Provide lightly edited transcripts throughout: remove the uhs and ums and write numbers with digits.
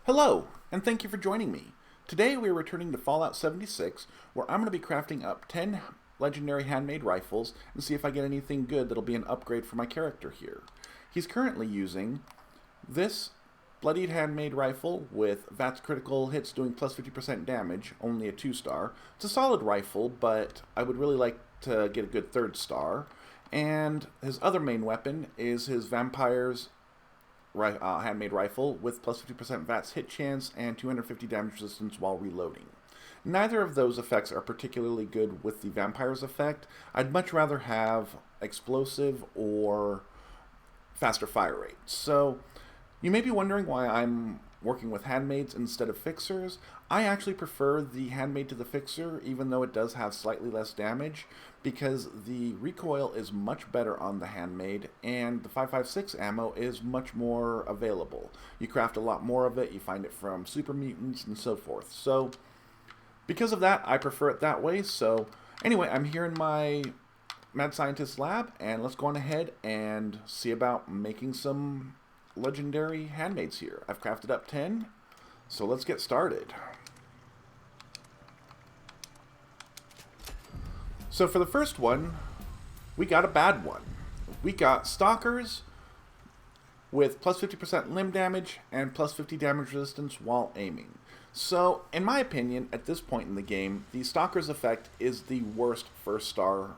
Hello, and thank you for joining me. Today we are returning to Fallout 76, where I'm going to be crafting up 10 legendary handmade rifles and see if I get anything good that'll be an upgrade for my character here. He's currently using this bloodied handmade rifle with VATS critical hits doing plus 50% damage, only a 2-star. It's a solid rifle, but I would really like to get a good 3rd star. And his other main weapon is his Vampire's handmade rifle with plus 50% VATS hit chance and 250 damage resistance while reloading. Neither of those effects are particularly good with the Vampire's effect. I'd much rather have explosive or faster fire rate. So you may be wondering why I'm working with handmaids instead of fixers. I actually prefer the handmade to the fixer, even though it does have slightly less damage, because the recoil is much better on the handmade, and the 5.56 ammo is much more available. You craft a lot more of it, you find it from super mutants and so forth. So because of that, I prefer it that way. So anyway, I'm here in my mad scientist lab, and let's go on ahead and see about making some legendary handmaids here. I've crafted up 10, so let's get started. So for the first one, we got a bad one. We got Stalkers with plus 50% limb damage and plus 50 damage resistance while aiming. So, in my opinion, at this point in the game, the Stalkers effect is the worst 1st star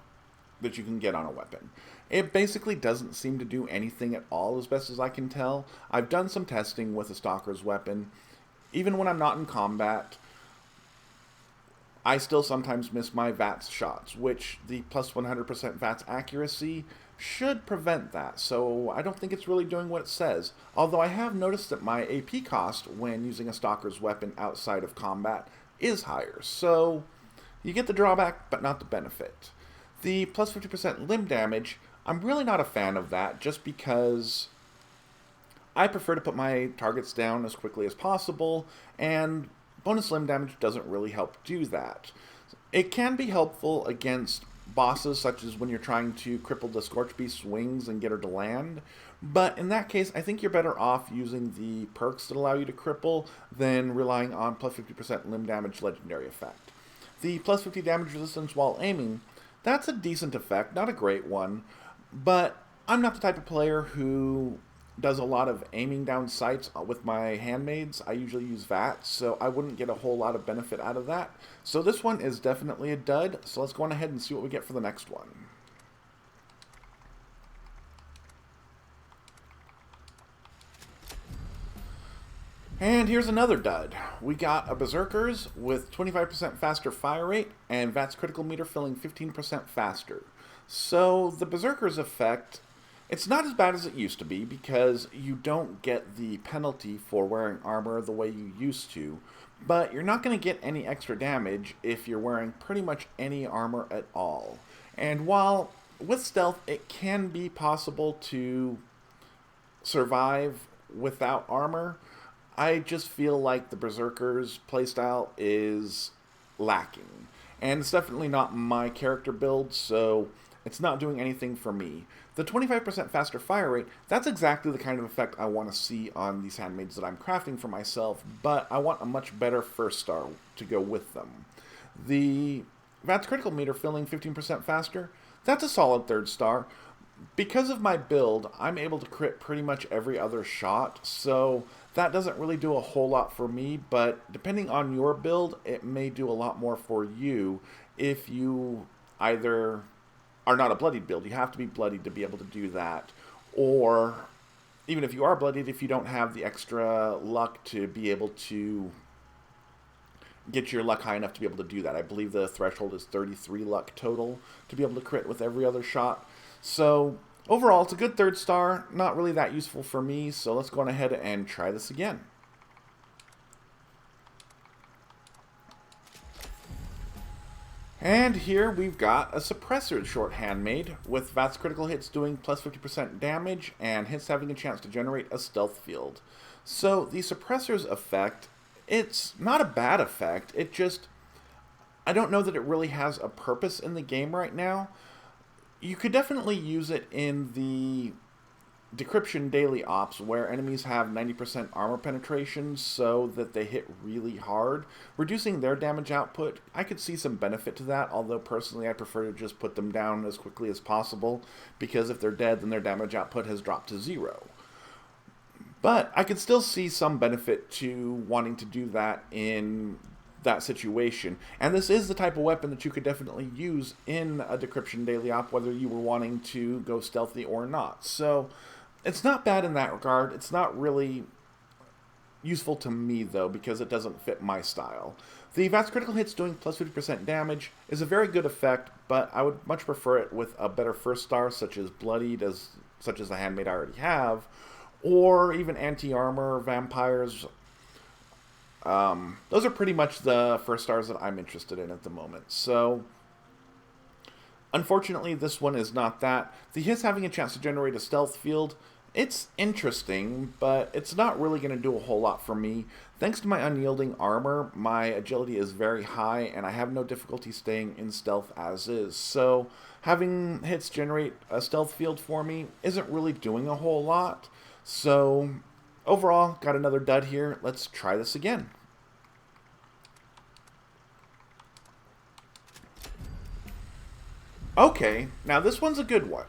that you can get on a weapon. It basically doesn't seem to do anything at all, as best as I can tell. I've done some testing with a Stalker's weapon. Even when I'm not in combat, I still sometimes miss my VATS shots, which the plus 100% VATS accuracy should prevent that, so I don't think it's really doing what it says. Although I have noticed that my AP cost when using a Stalker's weapon outside of combat is higher, so you get the drawback but not the benefit. The plus 50% limb damage, I'm really not a fan of that, just because I prefer to put my targets down as quickly as possible, and bonus limb damage doesn't really help do that. It can be helpful against bosses, such as when you're trying to cripple the Scorch Beast's wings and get her to land, but in that case, I think you're better off using the perks that allow you to cripple than relying on plus 50% limb damage legendary effect. The plus 50 damage resistance while aiming, that's a decent effect, not a great one, but I'm not the type of player who does a lot of aiming down sights with my handmaids. I usually use VATS, so I wouldn't get a whole lot of benefit out of that. So this one is definitely a dud, so let's go on ahead and see what we get for the next one. And here's another dud. We got a Berserkers with 25% faster fire rate and VATS critical meter filling 15% faster. So the Berserkers effect, it's not as bad as it used to be because you don't get the penalty for wearing armor the way you used to, but you're not going to get any extra damage if you're wearing pretty much any armor at all. And while with stealth it can be possible to survive without armor, I just feel like the Berserkers playstyle is lacking. And it's definitely not my character build, so it's not doing anything for me. The 25% faster fire rate, that's exactly the kind of effect I want to see on these handmaids that I'm crafting for myself, but I want a much better 1st star to go with them. The VATS critical meter filling 15% faster, that's a solid 3rd star. Because of my build, I'm able to crit pretty much every other shot, so that doesn't really do a whole lot for me, but depending on your build, it may do a lot more for you if you either are not a bloodied build. You have to be bloodied to be able to do that, or even if you are bloodied, if you don't have the extra luck to be able to get your luck high enough to be able to do that. I believe the threshold is 33 luck total to be able to crit with every other shot. So overall, it's a good 3rd star, not really that useful for me, so let's go on ahead and try this again. And here we've got a suppressor short handmade with VATS critical hits doing plus 50% damage and hits having a chance to generate a stealth field. So the suppressor's effect, it's not a bad effect, it just, I don't know that it really has a purpose in the game right now. You could definitely use it in the decryption daily ops where enemies have 90% armor penetration so that they hit really hard, reducing their damage output. I could see some benefit to that, although personally I prefer to just put them down as quickly as possible, because if they're dead then their damage output has dropped to 0. But I could still see some benefit to wanting to do that in that situation. And this is the type of weapon that you could definitely use in a decryption daily op, whether you were wanting to go stealthy or not. So it's not bad in that regard. It's not really useful to me, though, because it doesn't fit my style. The VATS critical hits doing plus 50% damage is a very good effect, but I would much prefer it with a better first star, such as Bloodied, such as the Handmade I already have, or even anti-armor, vampires. Those are pretty much the first stars that I'm interested in at the moment. So, unfortunately, this one is not that. The his having a chance to generate a stealth field, it's interesting, but it's not really going to do a whole lot for me. Thanks to my unyielding armor, my agility is very high, and I have no difficulty staying in stealth as is. So, having hits generate a stealth field for me isn't really doing a whole lot. So, overall, got another dud here. Let's try this again. Okay, now this one's a good one.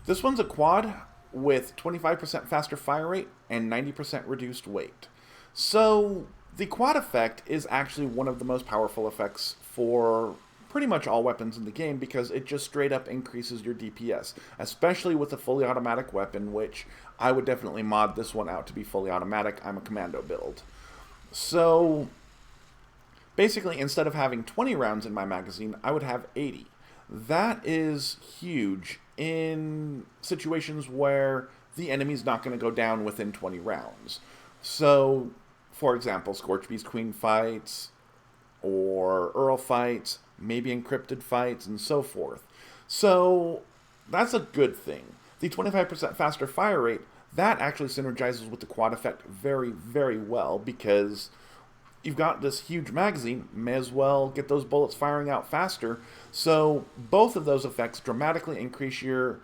This one's a quad with 25% faster fire rate and 90% reduced weight. So, the quad effect is actually one of the most powerful effects for pretty much all weapons in the game, because it just straight up increases your DPS, especially with a fully automatic weapon, which I would definitely mod this one out to be fully automatic. I'm a commando build. So, basically, instead of having 20 rounds in my magazine, I would have 80. That is huge in situations where the enemy's not going to go down within 20 rounds. So, for example, Scorch Beast Queen fights, or Earl fights, maybe encrypted fights, and so forth. So, that's a good thing. The 25% faster fire rate, that actually synergizes with the quad effect very, very well, because you've got this huge magazine, may as well get those bullets firing out faster. So both of those effects dramatically increase your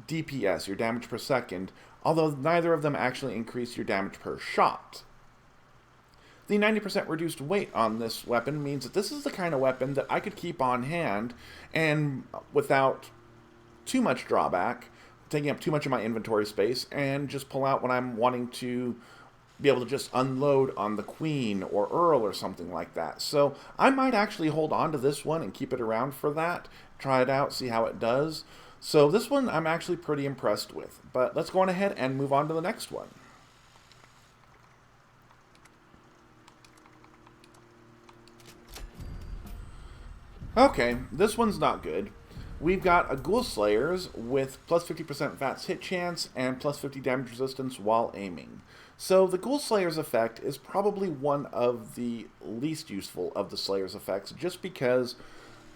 DPS, your damage per second, although neither of them actually increase your damage per shot. The 90% reduced weight on this weapon means that this is the kind of weapon that I could keep on hand and without too much drawback, taking up too much of my inventory space, and just pull out when I'm wanting to be able to just unload on the Queen or Earl or something like that. So I might actually hold on to this one and keep it around for that, try it out, see how it does. So this one I'm actually pretty impressed with. But let's go on ahead and move on to the next one. Okay, this one's not good. We've got a Ghoul Slayers with plus 50% VATS hit chance and plus 50 damage resistance while aiming. So the Ghoul Slayers effect is probably one of the least useful of the Slayers effects, just because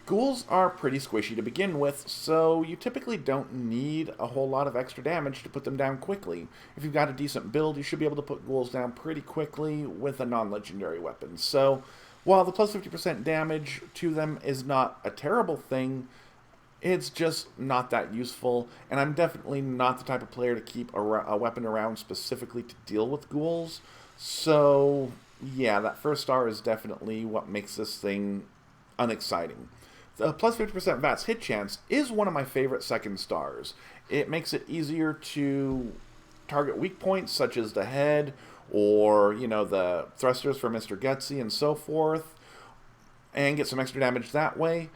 ghouls are pretty squishy to begin with, so you typically don't need a whole lot of extra damage to put them down quickly. If you've got a decent build, you should be able to put ghouls down pretty quickly with a non-legendary weapon. So while the plus 50% damage to them is not a terrible thing, it's just not that useful, and I'm definitely not the type of player to keep a weapon around specifically to deal with ghouls. So, yeah, that first star is definitely what makes this thing unexciting. The plus 50% VATS hit chance is one of my favorite second stars. It makes it easier to target weak points, such as the head, or, you know, the thrusters for Mr. Gutsy and so forth, and get some extra damage that way.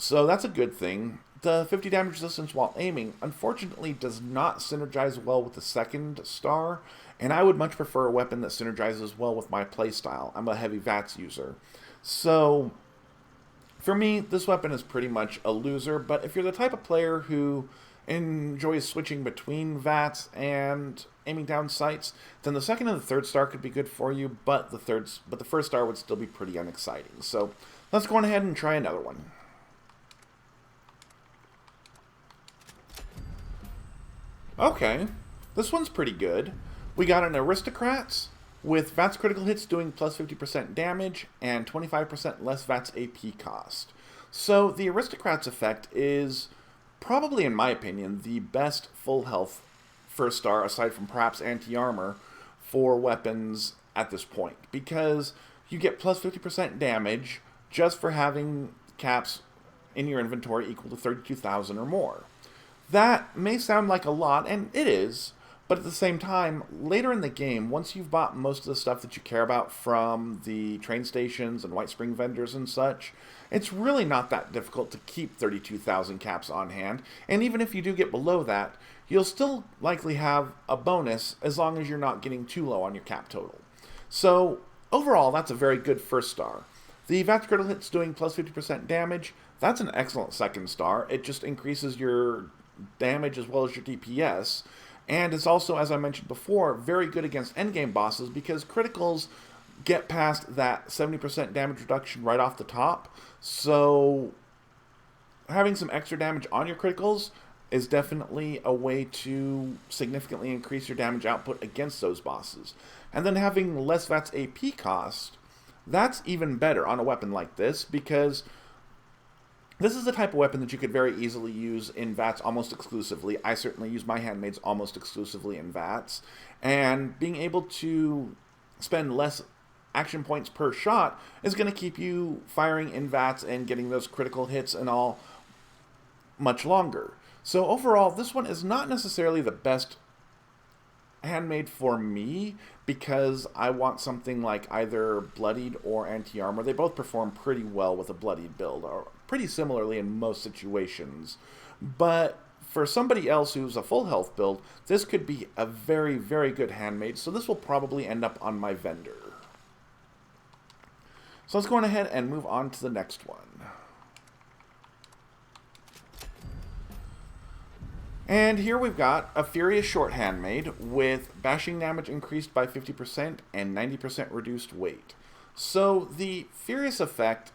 So that's a good thing. The 50 damage resistance while aiming, unfortunately, does not synergize well with the second star, and I would much prefer a weapon that synergizes well with my playstyle. I'm a heavy VATS user. So, for me, this weapon is pretty much a loser, but if you're the type of player who enjoys switching between VATS and aiming down sights, then the second and the third star could be good for you, but the first star would still be pretty unexciting. So, let's go on ahead and try another one. Okay, this one's pretty good. We got an Aristocrats with VATS critical hits doing plus 50% damage and 25% less VATS AP cost. So the Aristocrats effect is probably, in my opinion, the best full health first star, aside from perhaps anti-armor, for weapons at this point, because you get plus 50% damage just for having caps in your inventory equal to 32,000 or more. That may sound like a lot, and it is, but at the same time, later in the game, once you've bought most of the stuff that you care about from the train stations and White Spring vendors and such, it's really not that difficult to keep 32,000 caps on hand, and even if you do get below that, you'll still likely have a bonus as long as you're not getting too low on your cap total. So, overall, that's a very good first star. The VATS critical hit's doing plus 50% damage. That's an excellent second star. It just increases your damage as well as your DPS. And it's also, as I mentioned before, very good against endgame bosses because criticals get past that 70% damage reduction right off the top. So having some extra damage on your criticals is definitely a way to significantly increase your damage output against those bosses. And then having less VATS AP cost, that's even better on a weapon like this because this is the type of weapon that you could very easily use in VATS almost exclusively. I certainly use my Handmaids almost exclusively in VATS. And being able to spend less action points per shot is going to keep you firing in VATS and getting those critical hits and all much longer. So overall, this one is not necessarily the best Handmade for me because I want something like either bloodied or anti-armor. They both perform pretty well with a bloodied build, or pretty similarly in most situations. But for somebody else who's a full health build, this could be a very, very good Handmade, so this will probably end up on my vendor. So let's go on ahead and move on to the next one. And here we've got a Furious Short Handmade with bashing damage increased by 50% and 90% reduced weight. So the Furious effect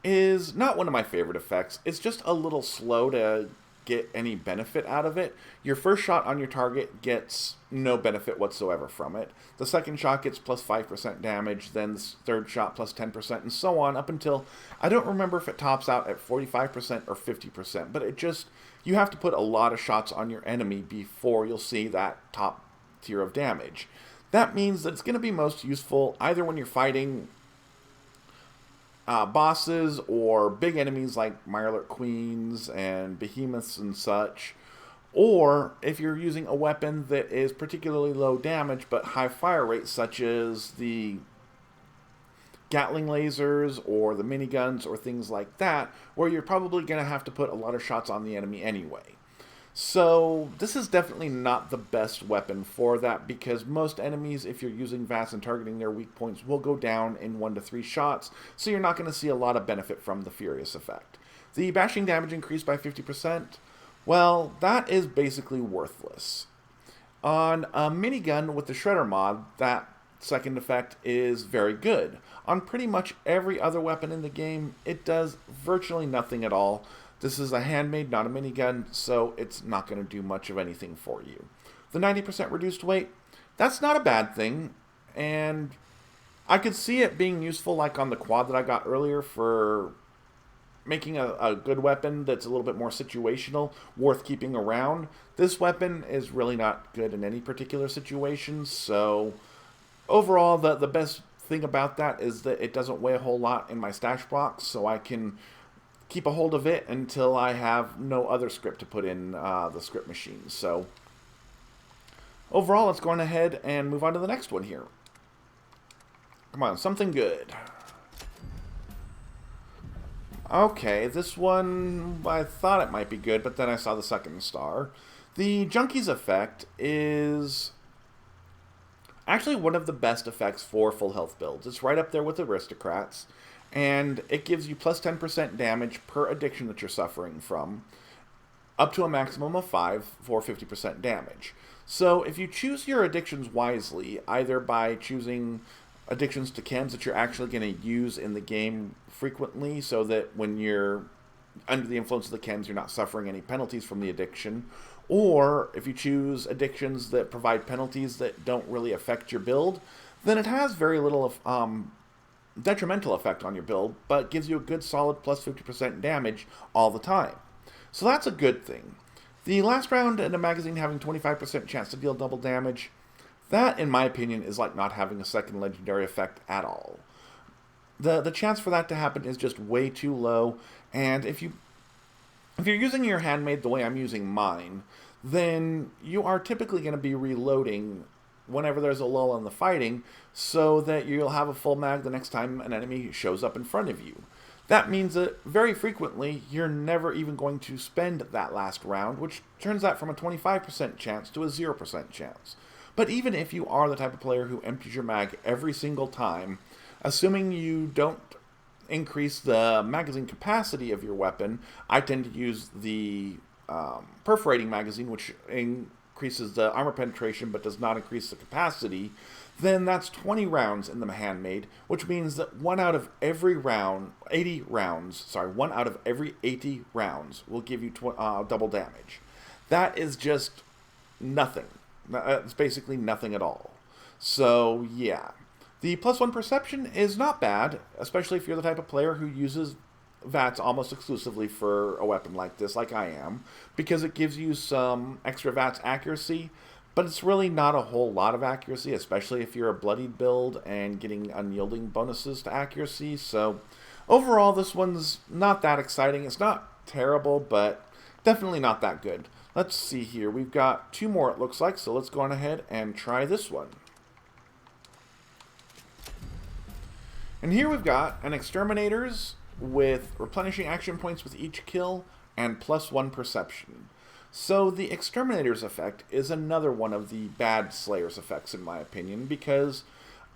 is not one of my favorite effects. It's just a little slow to get any benefit out of it. Your first shot on your target gets no benefit whatsoever from it. The second shot gets plus 5% damage, then the third shot plus 10%, and so on up until, I don't remember if it tops out at 45% or 50%, but it just, you have to put a lot of shots on your enemy before you'll see that top tier of damage. That means that it's going to be most useful either when you're fighting bosses or big enemies like Mirelurk Queens and Behemoths and such, or if you're using a weapon that is particularly low damage but high fire rate, such as the Gatling lasers or the miniguns or things like that, where you're probably going to have to put a lot of shots on the enemy anyway. So this is definitely not the best weapon for that because most enemies, if you're using VATS and targeting their weak points, will go down in 1 to 3 shots, so you're not going to see a lot of benefit from the Furious effect. The bashing damage increased by 50%, well, that is basically worthless. On a minigun with the Shredder mod, that second effect is very good. On pretty much every other weapon in the game, it does virtually nothing at all. This is a Handmade, not a minigun, so it's not going to do much of anything for you. The 90% reduced weight, that's not a bad thing, and I could see it being useful like on the quad that I got earlier for making a good weapon that's a little bit more situational, worth keeping around. This weapon is really not good in any particular situation, so overall the best thing about that is that it doesn't weigh a whole lot in my stash box, so I can keep a hold of it until I have no other script to put in the script machine. So overall, let's go on ahead and move on to the next one here. Come on, something good. Okay, this one, I thought it might be good, but then I saw the second star. The Junkies effect is actually one of the best effects for full health builds. It's right up there with aristocrats. And it gives you plus 10% damage per addiction that you're suffering from, up to a maximum of 5 for 50% damage. So if you choose your addictions wisely, either by choosing addictions to chems that you're actually going to use in the game frequently, so that when you're under the influence of the chems, you're not suffering any penalties from the addiction, or if you choose addictions that provide penalties that don't really affect your build, then it has very little of detrimental effect on your build, but gives you a good solid plus 50% damage all the time. So that's a good thing. The last round in a magazine having 25% chance to deal double damage, that, in my opinion, is like not having a second legendary effect at all. The chance for that to happen is just way too low, and if you're using your Handmade the way I'm using mine, then you are typically going to be reloading whenever there's a lull in the fighting, so that you'll have a full mag the next time an enemy shows up in front of you. That means that very frequently you're never even going to spend that last round, which turns that from a 25% chance to a 0% chance. But even if you are the type of player who empties your mag every single time, assuming you don't increase the magazine capacity of your weapon, I tend to use the perforating magazine, which increases the armor penetration but does not increase the capacity, then that's 20 rounds in the Handmade, which means that one out of every 80 rounds will give you double damage. That is just nothing. It's basically nothing at all. So, yeah. The +1 perception is not bad, especially if you're the type of player who uses VATS almost exclusively for a weapon like this, like I am, because it gives you some extra VATS accuracy, but it's really not a whole lot of accuracy, especially if you're a bloodied build and getting unyielding bonuses to accuracy. So overall, this one's not that exciting. It's not terrible, but definitely not that good. Let's see here. We've got 2 more, it looks like, so let's go on ahead and try this one. And here we've got an Exterminators with replenishing action points with each kill and +1 perception. So the Exterminators effect is another one of the bad Slayers effects in my opinion, because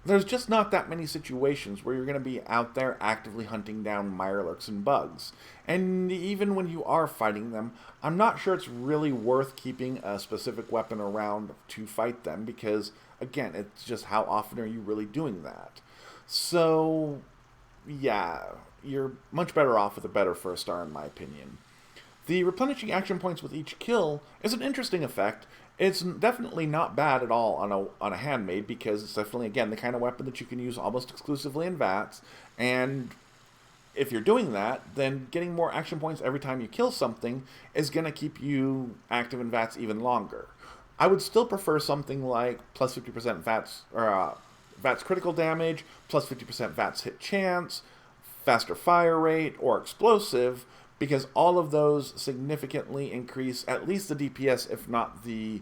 there's just not that many situations where you're going to be out there actively hunting down Mirelurks and bugs. And even when you are fighting them, I'm not sure it's really worth keeping a specific weapon around to fight them, because again, it's just how often are you really doing that? So, yeah, you're much better off with a better first star in my opinion. The replenishing action points with each kill is an interesting effect. It's definitely not bad at all on a Handmade, because it's definitely, again, the kind of weapon that you can use almost exclusively in VATS, and if you're doing that, then getting more action points every time you kill something is going to keep you active in VATS even longer. I would still prefer something like +50% VATS, or VATS critical damage, +50% VATS hit chance, faster fire rate, or explosive, because all of those significantly increase at least the DPS, if not the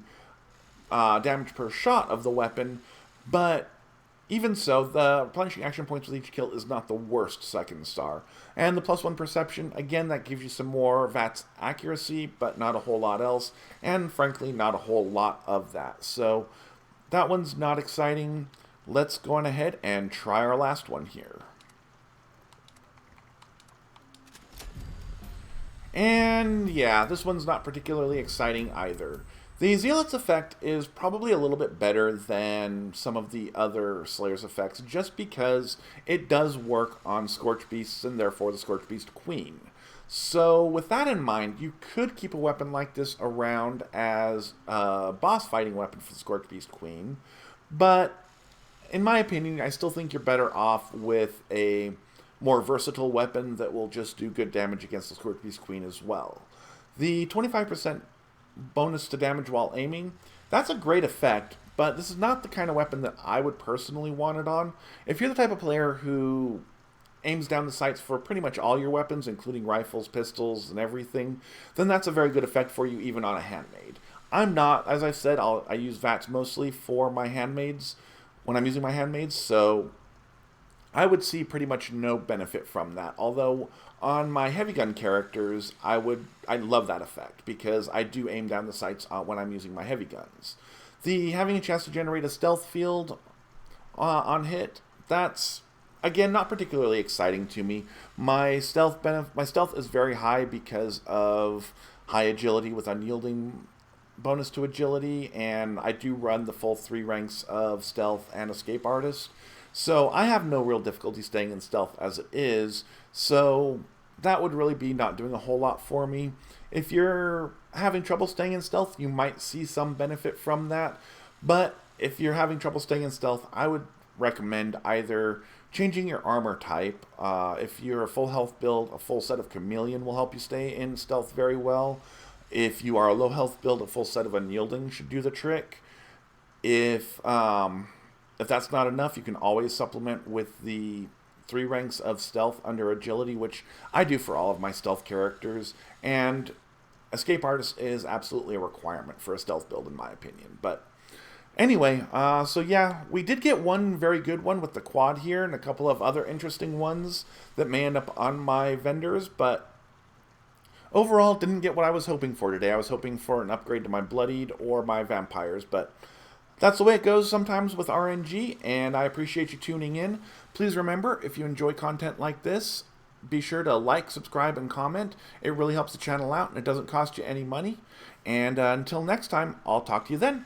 damage per shot of the weapon. But even so, the replenishing action points with each kill is not the worst second star. And the +1 perception, again, that gives you some more VATS accuracy, but not a whole lot else, and frankly, not a whole lot of that. So that one's not exciting. Let's go on ahead and try our last one here. And yeah, this one's not particularly exciting either. The Zealots effect is probably a little bit better than some of the other Slayers effects, just because it does work on Scorch Beasts and therefore the Scorch Beast Queen. So with that in mind, you could keep a weapon like this around as a boss fighting weapon for the Scorch Beast Queen, but in my opinion, I still think you're better off with a more versatile weapon that will just do good damage against the Scorch Beast Queen as well. The 25% bonus to damage while aiming, that's a great effect, but this is not the kind of weapon that I would personally want it on. If you're the type of player who aims down the sights for pretty much all your weapons, including rifles, pistols, and everything, then that's a very good effect for you even on a Handmade. I'm not, as I said, I use VATS mostly for my Handmades, when I'm using my Handmades, so I would see pretty much no benefit from that. Although on my heavy gun characters, I love that effect, because I do aim down the sights when I'm using my heavy guns. Having a chance to generate a stealth field on hit, that's again not particularly exciting to me. My stealth is very high because of high agility with unyielding bonus to agility, and I do run the full 3 ranks of stealth and escape artist, so I have no real difficulty staying in stealth as it is, so that would really be not doing a whole lot for me. If you're having trouble staying in stealth, you might see some benefit from that, but if you're having trouble staying in stealth, I would recommend either changing your armor type. If you're a full health build, a full set of Chameleon will help you stay in stealth very well. If you are a low health build, a full set of unyielding should do the trick. If that's not enough, you can always supplement with the 3 ranks of stealth under agility, which I do for all of my stealth characters. And escape artist is absolutely a requirement for a stealth build, in my opinion. But anyway, so yeah, we did get one very good one with the quad here, and a couple of other interesting ones that may end up on my vendors, but overall, didn't get what I was hoping for today. I was hoping for an upgrade to my bloodied or my vampires, but that's the way it goes sometimes with RNG, and I appreciate you tuning in. Please remember, if you enjoy content like this, be sure to like, subscribe, and comment. It really helps the channel out, and it doesn't cost you any money. And until next time, I'll talk to you then.